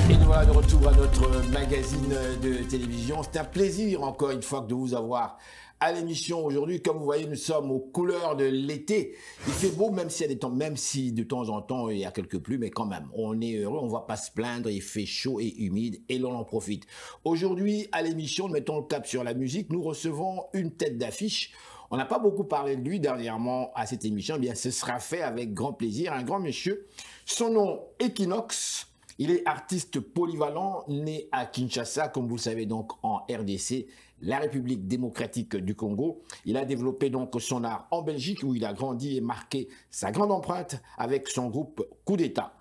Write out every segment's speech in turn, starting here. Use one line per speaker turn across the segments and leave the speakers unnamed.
Et nous voilà de retour à notre magazine de télévision. C'est un plaisir encore une fois de vous avoir à l'émission aujourd'hui. Comme vous voyez, nous sommes aux couleurs de l'été. Il fait beau, même s'il y a des temps, même si de temps en temps il y a quelques pluies, mais quand même, on est heureux, on ne va pas se plaindre. Il fait chaud et humide et l'on en profite. Aujourd'hui, à l'émission, nous mettons le cap sur la musique. Nous recevons une tête d'affiche. On n'a pas beaucoup parlé de lui dernièrement à cette émission. Eh bien, ce sera fait avec grand plaisir. Un grand monsieur. Son nom, Equinox. Il est artiste polyvalent, né à Kinshasa, comme vous le savez donc en RDC, la République démocratique du Congo. Il a développé donc son art en Belgique où il a grandi et marqué sa grande empreinte avec son groupe Coup d'État.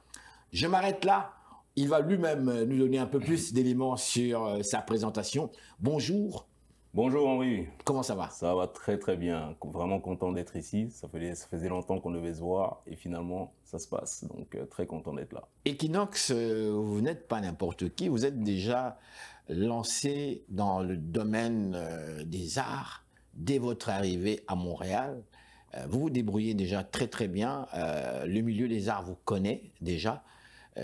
Je m'arrête là. Il va lui-même nous donner un peu plus d'éléments sur sa présentation. Bonjour.
Bonjour Henri.
Comment ça va?
Ça va très très bien. Vraiment content d'être ici. Ça faisait longtemps qu'on devait se voir et finalement ça se passe. Donc très content d'être là.
Equinox, vous n'êtes pas n'importe qui. Vous êtes déjà lancé dans le domaine des arts dès votre arrivée à Montréal. Vous vous débrouillez déjà très très bien. Le milieu des arts vous connaît déjà.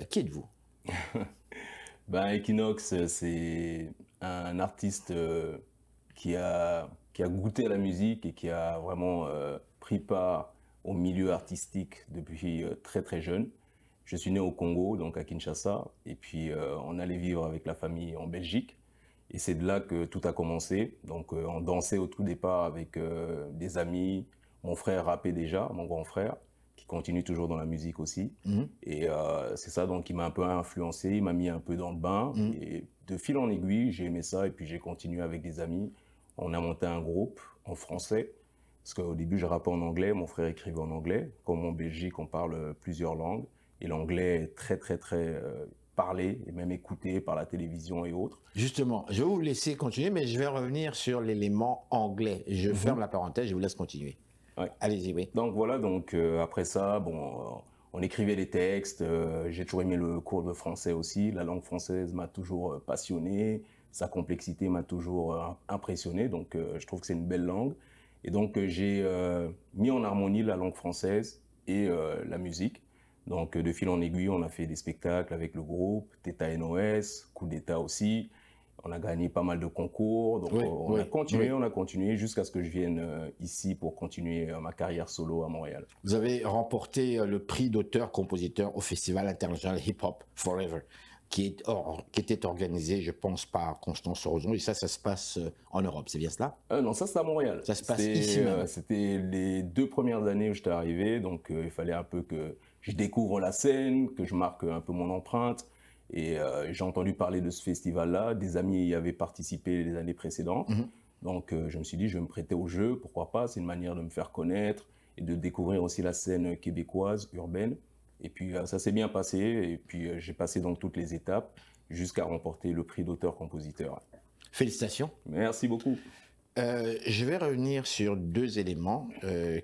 Qui êtes-vous?
Equinox, c'est un artiste qui a goûté à la musique et qui a vraiment pris part au milieu artistique depuis très très jeune. Je suis né au Congo, donc à Kinshasa, et puis on allait vivre avec la famille en Belgique. Et c'est de là que tout a commencé. Donc on dansait au tout départ avec des amis. Mon frère rappait déjà, mon grand frère, qui continue toujours dans la musique aussi. Et c'est ça donc qui m'a un peu influencé, il m'a mis un peu dans le bain. Et de fil en aiguille, j'ai aimé ça et puis j'ai continué avec des amis. On a monté un groupe en français, parce qu'au début, je rappais en anglais, mon frère écrivait en anglais. Comme en Belgique, on parle plusieurs langues, et l'anglais est très, très, très parlé, et même écouté par la télévision et autres.
Justement, je vais vous laisser continuer, mais je vais revenir sur l'élément anglais. Je ferme la parenthèse, je vous laisse continuer.
Ouais.
Allez-y, oui.
Donc voilà, donc après ça, bon, on écrivait les textes, j'ai toujours aimé le cours de français aussi, la langue française m'a toujours passionné. Sa complexité m'a toujours impressionné, donc je trouve que c'est une belle langue. Et donc j'ai mis en harmonie la langue française et la musique. Donc de fil en aiguille, on a fait des spectacles avec le groupe, Teta NOS, Coup d'État aussi. On a gagné pas mal de concours, donc on a continué jusqu'à ce que je vienne ici pour continuer ma carrière solo à Montréal.
Vous avez remporté le prix d'auteur-compositeur au Festival international Hip Hop Forever, qui était organisé, je pense, par Constance Rozon, et ça se passe en Europe, c'est bien cela?
Non, ça c'est à Montréal.
Ça se passe ici même.
C'était les 2 premières années où j'étais arrivé, donc il fallait un peu que je découvre la scène, que je marque un peu mon empreinte, et j'ai entendu parler de ce festival-là, des amis y avaient participé les années précédentes, donc je me suis dit, je vais me prêter au jeu, pourquoi pas, c'est une manière de me faire connaître, et de découvrir aussi la scène québécoise, urbaine. Et puis ça s'est bien passé, et puis j'ai passé dans toutes les étapes jusqu'à remporter le prix d'auteur-compositeur.
Félicitations.
Merci beaucoup.
Je vais revenir sur 2 éléments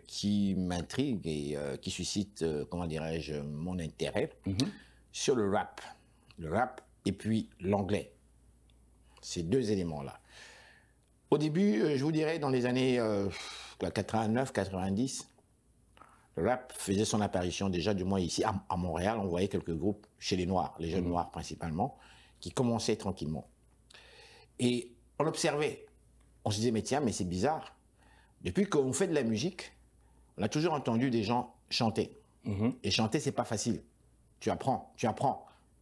qui m'intriguent et qui suscitent, comment dirais-je, mon intérêt. Sur le rap et puis l'anglais. Ces 2 éléments-là. Au début, je vous dirais, dans les années 89-90, le rap faisait son apparition déjà, du moins ici, à Montréal. On voyait quelques groupes chez les Noirs, les jeunes Noirs principalement, qui commençaient tranquillement. Et on observait, on se disait, mais tiens, mais c'est bizarre. Depuis qu'on fait de la musique, on a toujours entendu des gens chanter. Et chanter, c'est pas facile. Tu apprends.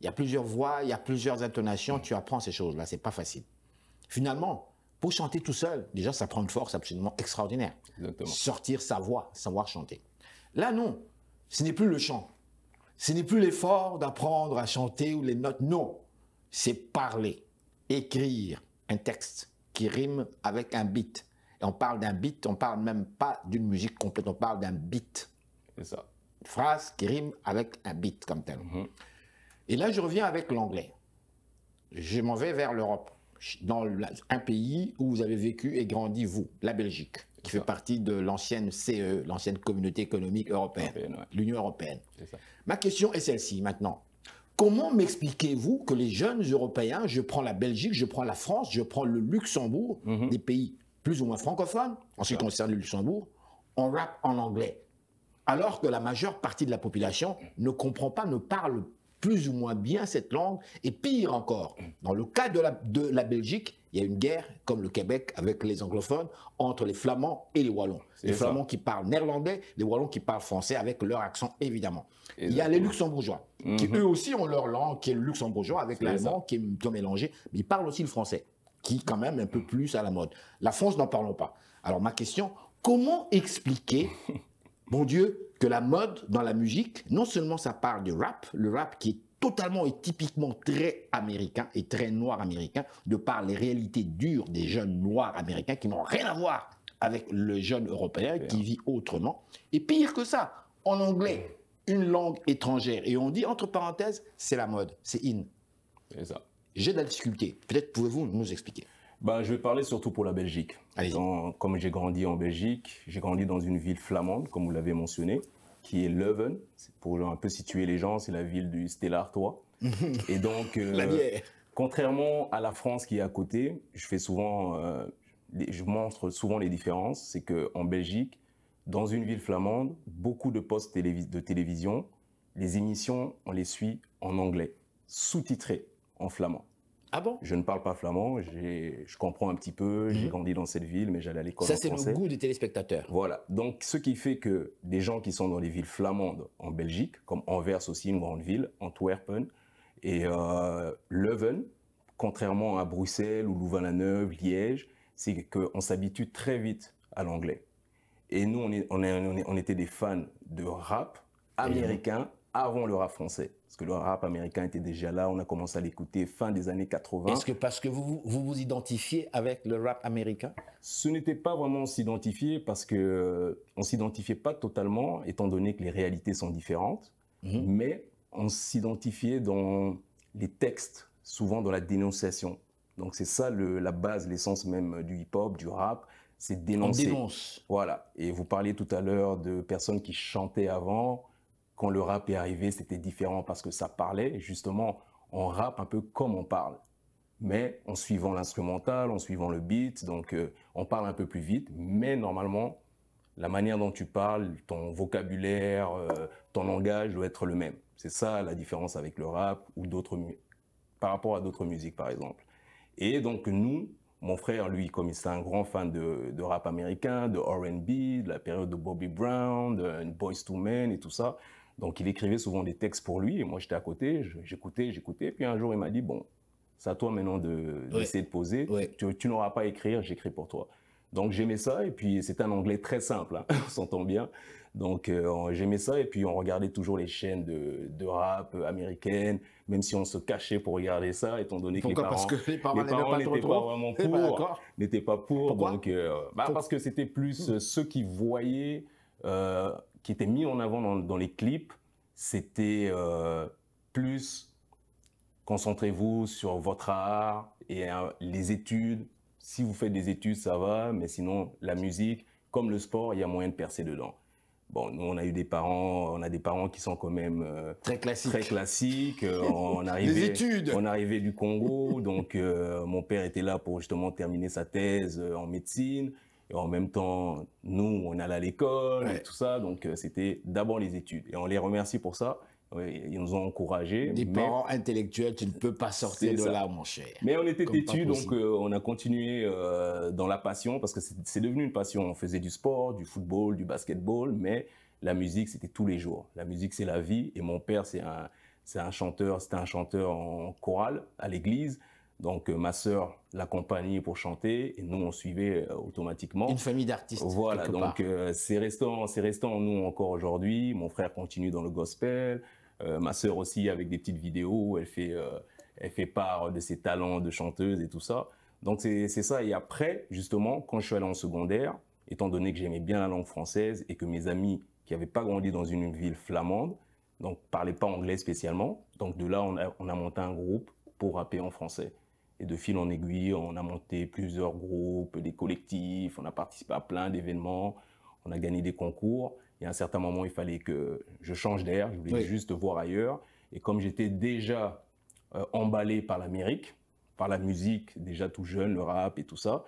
Il y a plusieurs voix, il y a plusieurs intonations, tu apprends ces choses-là, c'est pas facile. Finalement, pour chanter tout seul, déjà, ça prend une force absolument extraordinaire.
Exactement.
Sortir sa voix, savoir chanter. Là, non, ce n'est plus le chant. Ce n'est plus l'effort d'apprendre à chanter ou les notes. Non, c'est parler, écrire un texte qui rime avec un beat. Et on parle d'un beat, on parle même pas d'une musique complète, on parle d'un beat.
C'est ça.
Une phrase qui rime avec un beat comme tel. Et là, je reviens avec l'anglais. Je m'en vais vers l'Europe, dans un pays où vous avez vécu et grandi, vous, la Belgique, qui fait partie de l'ancienne CE, l'ancienne Communauté économique européenne, l'Union européenne. Ma question est celle-ci maintenant. Comment m'expliquez-vous que les jeunes Européens, je prends la Belgique, je prends la France, je prends le Luxembourg, des pays plus ou moins francophones, en ce qui concerne le Luxembourg, on rappe en anglais, alors que la majeure partie de la population ne comprend pas, ne parle plus ou moins bien cette langue. Et pire encore, dans le cas de la Belgique, il y a une guerre, comme le Québec, avec les anglophones, entre les Flamands et les Wallons. Les Flamands qui parlent néerlandais, les Wallons qui parlent français, avec leur accent, évidemment. Exactement. Il y a les Luxembourgeois, qui eux aussi ont leur langue, qui est le luxembourgeois, avec l'allemand, qui est mélangé, mais ils parlent aussi le français, qui est quand même un peu plus à la mode. La France, n'en parlons pas. Alors ma question, comment expliquer, bon Dieu, que la mode dans la musique, non seulement ça parle du rap, le rap qui est totalement et typiquement très américain et très noir américain, de par les réalités dures des jeunes noirs américains qui n'ont rien à voir avec le jeune européen qui vit autrement. Et pire que ça, en anglais, une langue étrangère. Et on dit, entre parenthèses, c'est la mode, c'est in.
C'est ça.
J'ai de la difficulté. Peut-être pouvez-vous nous expliquer.
Je vais parler surtout pour la Belgique. Comme j'ai grandi en Belgique, j'ai grandi dans une ville flamande, comme vous l'avez mentionné, qui est Leuven. Pour un peu situer les gens, c'est la ville du Stella Artois. Et donc, contrairement à la France qui est à côté, je montre souvent les différences. C'est qu'en Belgique, dans une ville flamande, beaucoup de postes de télévision, les émissions, on les suit en anglais, sous-titrées en flamand.
Ah bon?
Je ne parle pas flamand, je comprends un petit peu, j'ai grandi dans cette ville, mais j'allais à l'école en français.
Ça, c'est le goût des téléspectateurs.
Voilà. Donc, ce qui fait que des gens qui sont dans les villes flamandes en Belgique, comme Anvers aussi, une grande ville, Antwerpen, et Leuven, contrairement à Bruxelles ou Louvain-la-Neuve, Liège, c'est qu'on s'habitue très vite à l'anglais. Et nous, on était des fans de rap américain avant le rap français. Parce que le rap américain était déjà là, on a commencé à l'écouter fin des années 80.
Est-ce que parce que vous identifiez avec le rap américain?
Ce n'était pas vraiment s'identifier parce qu'on ne s'identifiait pas totalement, étant donné que les réalités sont différentes, mais on s'identifiait dans les textes, souvent dans la dénonciation. Donc c'est ça la base, l'essence même du hip-hop, du rap, c'est dénoncer.
On dénonce.
Voilà. Et vous parliez tout à l'heure de personnes qui chantaient avant. Quand le rap est arrivé, c'était différent parce que ça parlait. Et justement, on rappe un peu comme on parle, mais en suivant l'instrumental, en suivant le beat. Donc, on parle un peu plus vite, mais normalement, la manière dont tu parles, ton vocabulaire, ton langage doit être le même. C'est ça la différence avec le rap ou par rapport à d'autres musiques, par exemple. Et donc, nous, mon frère, lui, comme il est un grand fan de rap américain, de R&B, de la période de Bobby Brown, de Boyz II Men et tout ça. Donc, il écrivait souvent des textes pour lui et moi, j'étais à côté, j'écoutais. Puis un jour, il m'a dit, bon, c'est à toi maintenant d'essayer de poser. Tu n'auras pas à écrire, j'écris pour toi. Donc, j'aimais ça et puis c'était un anglais très simple, hein, on s'entend bien. Donc, j'aimais ça et puis on regardait toujours les chaînes de rap américaines, même si on se cachait pour regarder ça, étant donné que les parents n'étaient pas vraiment pour, n'étaient pas pour.
Pourquoi?
Donc, parce que c'était plus ceux qui voyaient, qui étaient mis en avant dans les clips, c'était plus concentrez-vous sur votre art et les études. Si vous faites des études, ça va, mais sinon, la musique, comme le sport, il y a moyen de percer dedans. Bon, nous, on a des parents qui sont quand même
très classiques.
On arrivait du Congo, donc mon père était là pour justement terminer sa thèse en médecine. Et en même temps, nous, on allait à l'école et tout ça, donc c'était d'abord les études. Et on les remercie pour ça. Ils nous ont encouragés.
Des parents intellectuels, tu ne peux pas sortir de là, mon cher.
Mais on était têtus, donc on a continué dans la passion, parce que c'est devenu une passion. On faisait du sport, du football, du basketball, mais la musique, c'était tous les jours. La musique, c'est la vie. Et mon père, c'était un chanteur en chorale à l'église. Donc ma sœur l'accompagnait pour chanter et nous, on suivait automatiquement.
Une famille d'artistes.
Voilà, donc c'est restant en nous encore aujourd'hui. Mon frère continue dans le gospel. Ma sœur aussi, avec des petites vidéos, elle fait part de ses talents de chanteuse et tout ça. Donc c'est ça. Et après, justement, quand je suis allé en secondaire, étant donné que j'aimais bien la langue française et que mes amis qui n'avaient pas grandi dans une ville flamande, donc parlaient pas anglais spécialement, donc de là, on a monté un groupe pour rapper en français. Et de fil en aiguille, on a monté plusieurs groupes, des collectifs, on a participé à plein d'événements, on a gagné des concours. Et à un certain moment, il fallait que je change d'air, je voulais juste voir ailleurs. Et comme j'étais déjà emballé par l'Amérique, par la musique, déjà tout jeune, le rap et tout ça,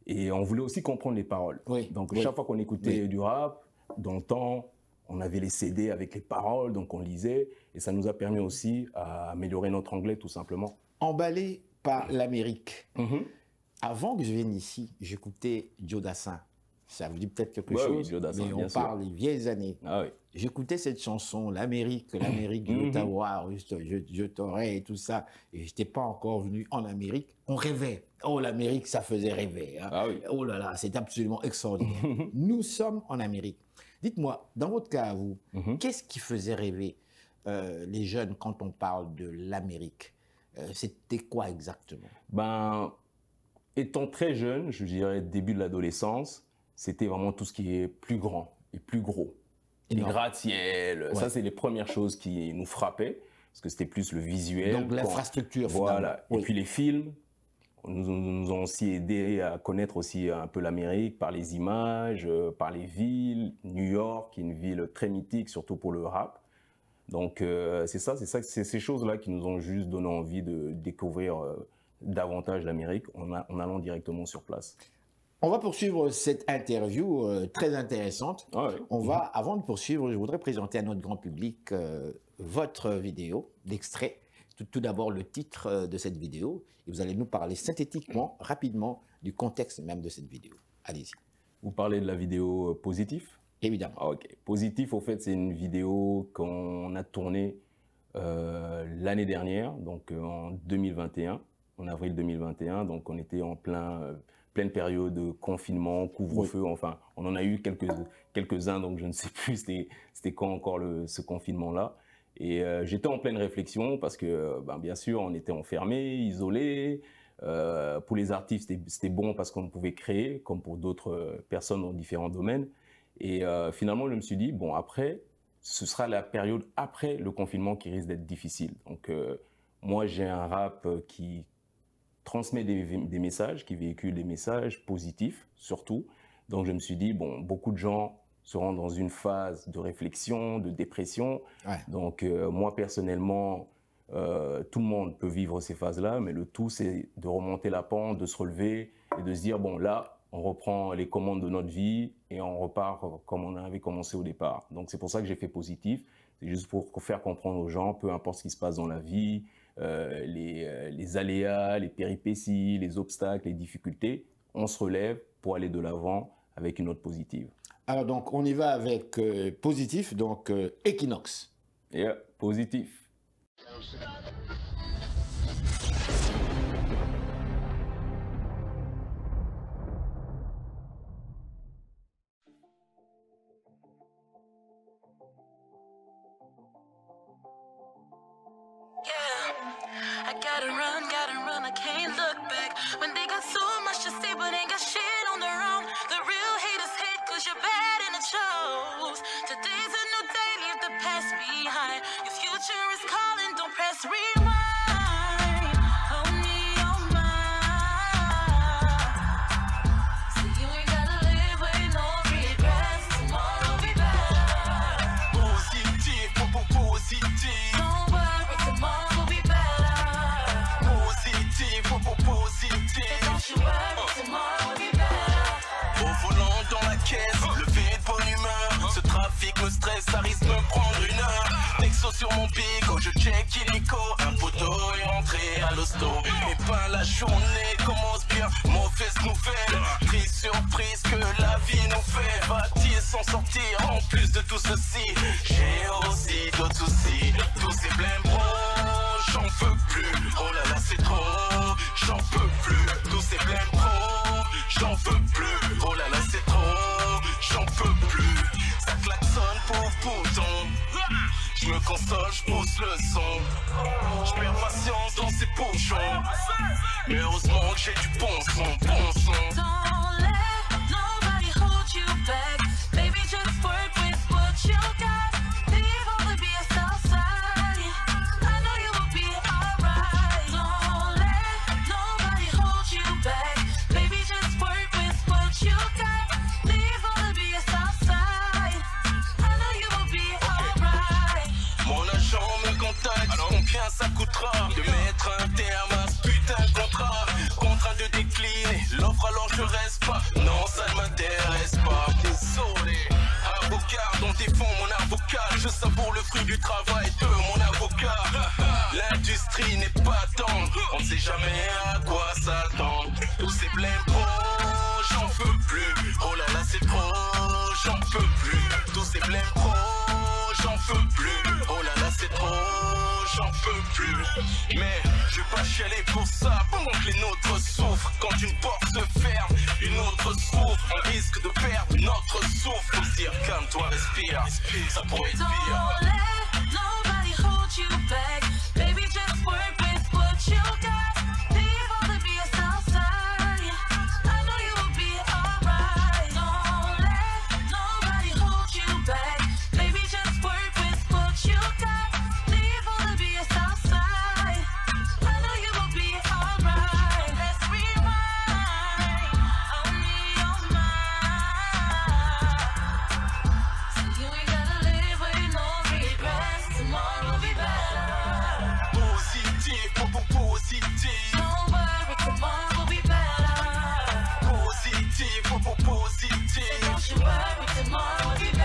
et on voulait aussi comprendre les paroles. Donc chaque fois qu'on écoutait du rap, dans le temps, on avait les CD avec les paroles, donc on lisait, et ça nous a permis aussi à améliorer notre anglais tout simplement.
Emballé par l'Amérique. Avant que je vienne ici, j'écoutais Joe Dassin. Ça vous dit peut-être quelque chose,
Oui, Joe Dassin,
mais on
bien sûr.
parle des vieilles années.
Ah oui.
J'écoutais cette chanson, l'Amérique, je veux t'avoir, je t'aurais et tout ça. Et je n'étais pas encore venu en Amérique. On rêvait. Oh, l'Amérique, ça faisait rêver. Hein.
Ah oui.
Oh là là, c'est absolument extraordinaire. Nous sommes en Amérique. Dites-moi, dans votre cas à vous, qu'est-ce qui faisait rêver les jeunes quand on parle de l'Amérique? C'était quoi exactement?
Ben, étant très jeune, je dirais début de l'adolescence, c'était vraiment tout ce qui est plus grand et plus gros. Les gratte-ciel, ça c'est les premières choses qui nous frappaient, parce que c'était plus le visuel.
Donc l'infrastructure,
voilà. Et puis les films nous ont aussi aidé à connaître aussi un peu l'Amérique par les images, par les villes. New York, qui est une ville très mythique, surtout pour le rap. Donc c'est ces choses-là qui nous ont juste donné envie de découvrir davantage l'Amérique en allant directement sur place.
On va poursuivre cette interview très intéressante.
Ah ouais.
Avant de poursuivre, je voudrais présenter à notre grand public votre vidéo d'extrait. Tout d'abord, le titre de cette vidéo. Et vous allez nous parler synthétiquement, rapidement, du contexte même de cette vidéo. Allez-y.
Vous parlez de la vidéo Positif?
Évidemment.
Ah, ok. Positif, au fait, c'est une vidéo qu'on a tournée l'année dernière, donc en 2021, en avril 2021. Donc on était en pleine période de confinement, couvre-feu, enfin, on en a eu quelques-uns, donc je ne sais plus c'était quand encore ce confinement-là. Et j'étais en pleine réflexion parce que, bien sûr, on était enfermés, isolés. Pour les artistes, c'était bon parce qu'on pouvait créer, comme pour d'autres personnes dans différents domaines. Et finalement, je me suis dit, bon, après, ce sera la période après le confinement qui risque d'être difficile. Donc, moi, j'ai un rap qui transmet des messages, qui véhicule des messages positifs, surtout. Donc, je me suis dit, bon, beaucoup de gens seront dans une phase de réflexion, de dépression. Ouais. Donc, moi, personnellement, tout le monde peut vivre ces phases-là, mais le tout, c'est de remonter la pente, de se relever et de se dire, bon, là, on reprend les commandes de notre vie et on repart comme on avait commencé au départ. Donc, c'est pour ça que j'ai fait Positif. C'est juste pour faire comprendre aux gens, peu importe ce qui se passe dans la vie, les aléas, les péripéties, les obstacles, les difficultés, on se relève pour aller de l'avant avec une note positive.
Alors, donc, on y va avec Positif, donc Equinox.
Yeah, Positif.
Gotta run, I can't look back. When they got so much to say, but ain't got shit on their own. The real haters hate cause you're bad and it shows. Today's a new day, leave the past behind. Your future is calling, don't press rewind. Oh me, oh my. See you ain't gotta live with no regrets. Tomorrow will be better.
Positif, positif.
Don't worry, tomorrow will be better.
Au volant dans la caisse, levé de bonne humeur. Ce trafic me stresse, ça risque de me prendre une heure. Texto sur mon bigo, je check illico. Un poteau est rentré à l'hosto. Et ben la journée commence bien, mauvaise nouvelle. Prise surprise que la vie nous fait. Va-t-il s'en sortir en plus de tout ceci? J'ai aussi d'autres soucis. Tous ces blêmes bros, j'en veux plus. Oh là là c'est trop, j'en peux plus. Tous ces blêmes bros, j'en veux plus. Oh là là c'est trop, j'en peux plus. Ça klaxonne pour bouton. Je me console, je pousse le son. Je perds patience dans ces bouchons. Mais heureusement que j'ai du bon son, bon son.
Don't let nobody hold you back. Baby, just work with what you got. Leave all the BS outside. I know you will be alright. Don't let nobody hold you back. Baby, just work with what you got. Leave all the BS outside. I know you will be alright.
Mon agent me contacte. Alors combien ça coûtera de mettre un terme à ce putain de contrat? Contraint de décliner l'offre du travail de mon avocat. L'industrie n'est pas tendre, on ne sait jamais à quoi s'attendre. Tous ces blèmes pro, j'en peux plus. Oh là là, c'est trop, j'en peux plus. Tous ces blèmes pro, j'en peux plus. Oh là là, c'est trop, j'en peux plus. Mais je vais pas chialer pour ça, pendant que les nôtres souffrent. Quand une porte se ferme, une autre s'ouvre. On risque de perdre notre souffle. Faut se dire, calme-toi, respire, ça pourrait être pire.
Don't let nobody hold you back. Baby, just work with what you got. Leave all the BS outside. I know you will be alright. Don't let nobody hold you back. Baby, just work with what you got. Leave all the BS outside. I know you will be alright. Let's rewind. I need your mind. So you ain't gotta live with no regrets. Tomorrow will be better.
Positif, positif.
Don't worry, tomorrow will be better.
Positif, positif.
Don't you worry, tomorrow will be better.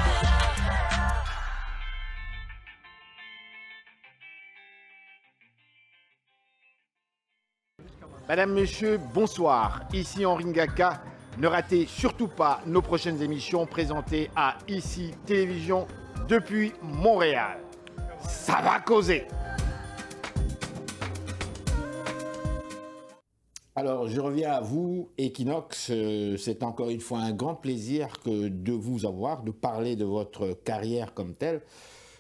Madame, Monsieur, bonsoir. Ici Henri Ngaka. Ne ratez surtout pas nos prochaines émissions présentées à ICI Télévision depuis Montréal. Ça va causer. Alors, je reviens à vous, Equinox. C'est encore une fois un grand plaisir de vous avoir, de parler de votre carrière comme telle.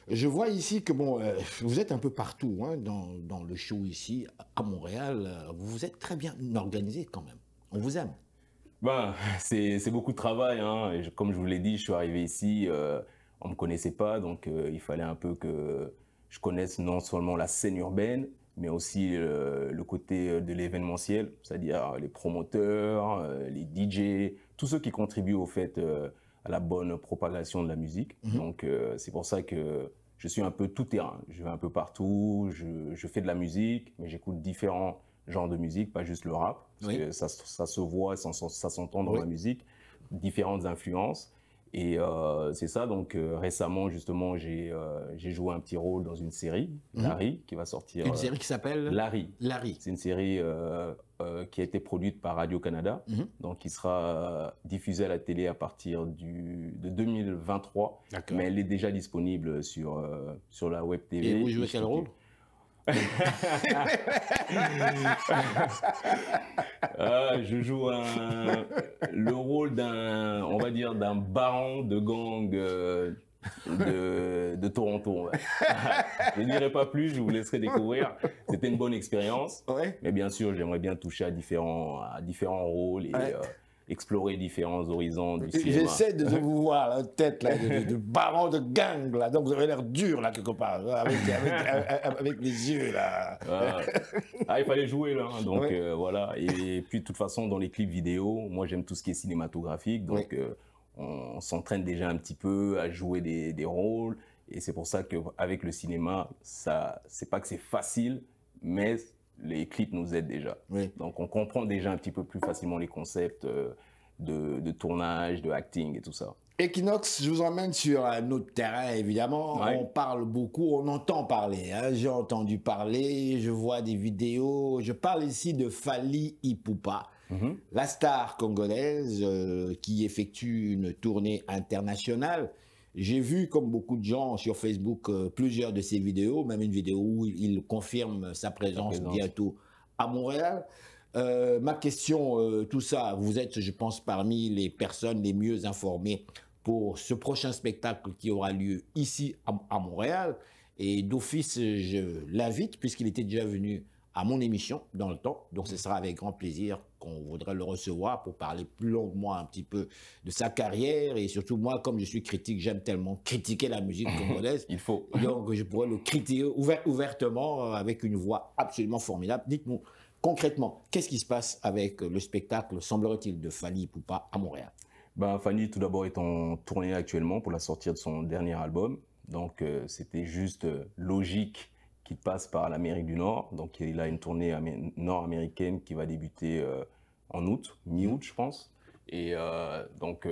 Je vois ici que bon, vous êtes un peu partout hein, dans le show ici à Montréal. Vous êtes très bien organisé quand même. On vous aime.
Ben, c'est beaucoup de travail, hein. Et comme je vous l'ai dit, je suis arrivé ici, on ne me connaissait pas, donc il fallait un peu que je connaisse non seulement la scène urbaine, mais aussi le côté de l'événementiel, c'est-à-dire les promoteurs, les DJ, tous ceux qui contribuent au fait à la bonne propagation de la musique. Donc c'est pour ça que je suis un peu tout terrain. Je vais un peu partout, je fais de la musique, mais j'écoute différents genres de musique, pas juste le rap, parce que ça se voit, ça s'entend dans la musique, différentes influences. Et c'est ça, donc récemment, justement, j'ai joué un petit rôle dans une série, Larry, qui va sortir.
Une série qui s'appelle
Larry.
Larry.
C'est une série qui a été produite par Radio-Canada, donc qui sera diffusée à la télé à partir de 2023. Mais elle est déjà disponible sur la web TV.
Et vous jouez quel rôle?
Je joue le rôle on va dire, d'un baron de gang de Toronto. Je ne dirai pas plus, je vous laisserai découvrir. C'était une bonne expérience, mais bien sûr, j'aimerais bien toucher à différents rôles et explorer différents horizons du cinéma.
J'essaie de vous voir la tête là, de baron de gang là, donc vous avez l'air dur là quelque part, avec les yeux là.
Il fallait jouer là, hein, donc voilà. Et puis de toute façon, dans les clips vidéo, moi j'aime tout ce qui est cinématographique, donc on s'entraîne déjà un petit peu à jouer des rôles. Et c'est pour ça qu'avec le cinéma, c'est pas que c'est facile, mais les clips nous aident déjà. Donc on comprend déjà un petit peu plus facilement les concepts de tournage, de acting et tout ça.
Equinox, je vous emmène sur un autre terrain, évidemment. On parle beaucoup, on entend parler. Hein. J'ai entendu parler, je vois des vidéos. Je parle ici de Fally Ipupa, la star congolaise qui effectue une tournée internationale. J'ai vu, comme beaucoup de gens sur Facebook, plusieurs de ses vidéos, même une vidéo où il confirme sa présence bientôt à Montréal. Ma question, tout ça, vous êtes, je pense, parmi les personnes les mieux informées pour ce prochain spectacle qui aura lieu ici à Montréal. Et d'office, je l'invite, puisqu'il était déjà venu à mon émission dans le temps. Donc ce sera avec grand plaisir qu'on voudrait le recevoir pour parler plus longuement un petit peu de sa carrière. Et surtout moi, comme je suis critique, j'aime tellement critiquer la musique congolaise.
Il faut.
Donc je pourrais le critiquer ouvertement avec une voix absolument formidable. Dites-nous concrètement, qu'est-ce qui se passe avec le spectacle, semblerait-il, de Fally Ipupa à Montréal?
Fally, tout d'abord, est en tournée actuellement pour la sortie de son dernier album. Donc c'était juste logique qu'il passe par l'Amérique du Nord. Donc il a une tournée nord-américaine qui va débuter en août, mi-août je pense. Et donc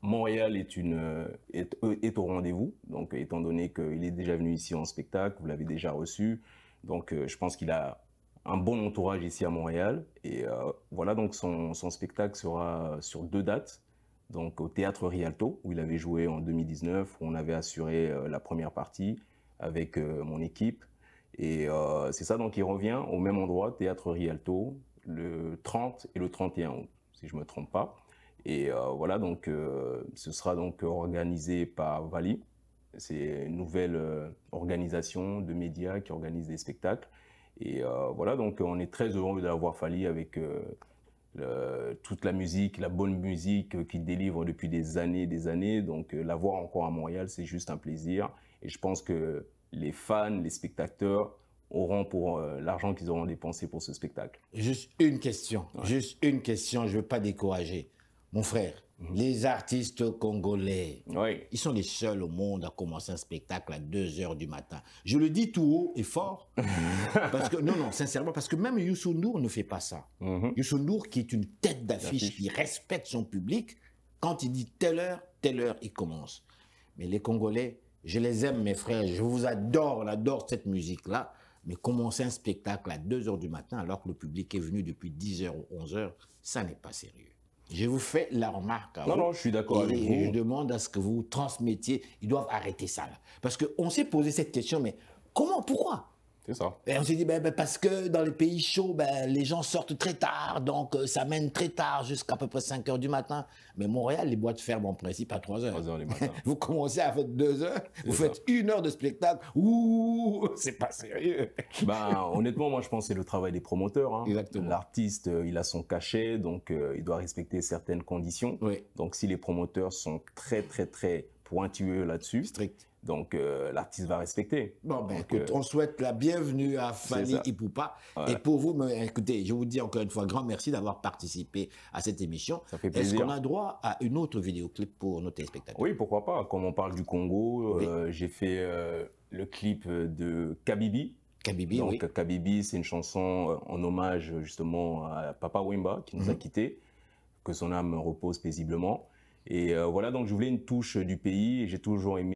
Montréal est au rendez-vous, donc étant donné qu'il est déjà venu ici en spectacle, vous l'avez déjà reçu, donc je pense qu'il a un bon entourage ici à Montréal. Et voilà, donc son spectacle sera sur 2 dates, donc au Théâtre Rialto, où il avait joué en 2019, où on avait assuré la première partie avec mon équipe. Et c'est ça, donc il revient au même endroit, Théâtre Rialto, le 30 et le 31 août, si je ne me trompe pas. Et voilà, donc ce sera donc organisé par Vali. C'est une nouvelle organisation de médias qui organise des spectacles. Et voilà, donc on est très heureux d'avoir Fally avec toute la musique, la bonne musique qu'il délivre depuis des années. Donc l'avoir encore à Montréal, c'est juste un plaisir. Et je pense que les fans, les spectateurs auront pour l'argent qu'ils auront dépensé pour ce spectacle.
Juste une question, juste une question, je ne veux pas décourager. Mon frère, les artistes congolais,
Oui.
ils sont les seuls au monde à commencer un spectacle à 2 h du matin. Je le dis tout haut et fort, parce que, non, sincèrement, parce que même Youssou N'Dour ne fait pas ça. Youssou N'Dour, qui est une tête d'affiche, qui respecte son public, quand il dit telle heure, il commence. Mais les Congolais, je les aime, mes frères, je vous adore, on adore cette musique-là, mais commencer un spectacle à 2 h du matin, alors que le public est venu depuis 10 h ou 11 h, ça n'est pas sérieux. Je vous fais la remarque.
Non, je suis d'accord avec vous.
Et je demande à ce que vous transmettiez. Ils doivent arrêter ça, là. Parce qu'on s'est posé cette question, mais comment, pourquoi?
C'est ça.
Et on s'est dit, parce que dans les pays chauds, les gens sortent très tard, donc ça mène très tard, jusqu'à peu près 5 h du matin. Mais Montréal, les boîtes ferment en principe à 3 h.
3 h du matin.
Vous commencez à faire 2 h, vous faites 1 heure de spectacle. Ouh, c'est pas sérieux.
Honnêtement, moi je pense que c'est le travail des promoteurs. Hein.
Exactement.
L'artiste, il a son cachet, donc il doit respecter certaines conditions.
Oui.
Donc si les promoteurs sont très pointueux là-dessus,
Strict.
donc l'artiste va respecter.
Bon,
donc,
écoute, on souhaite la bienvenue à Fally
ça.
Ipupa.
Voilà.
Et pour vous, écoutez, je vous dis encore une fois, grand merci d'avoir participé à cette émission.
Ça fait
Est-ce
plaisir.
qu'on a droit à une autre vidéoclip pour nos téléspectateurs?
Oui, pourquoi pas. Comme on parle du Congo, j'ai fait le clip de Kabibi.
Kabibi,
Donc
oui.
Kabibi, c'est une chanson en hommage justement à Papa Wemba qui nous a quittés, que son âme repose paisiblement. Et voilà, donc je voulais une touche du pays et j'ai toujours aimé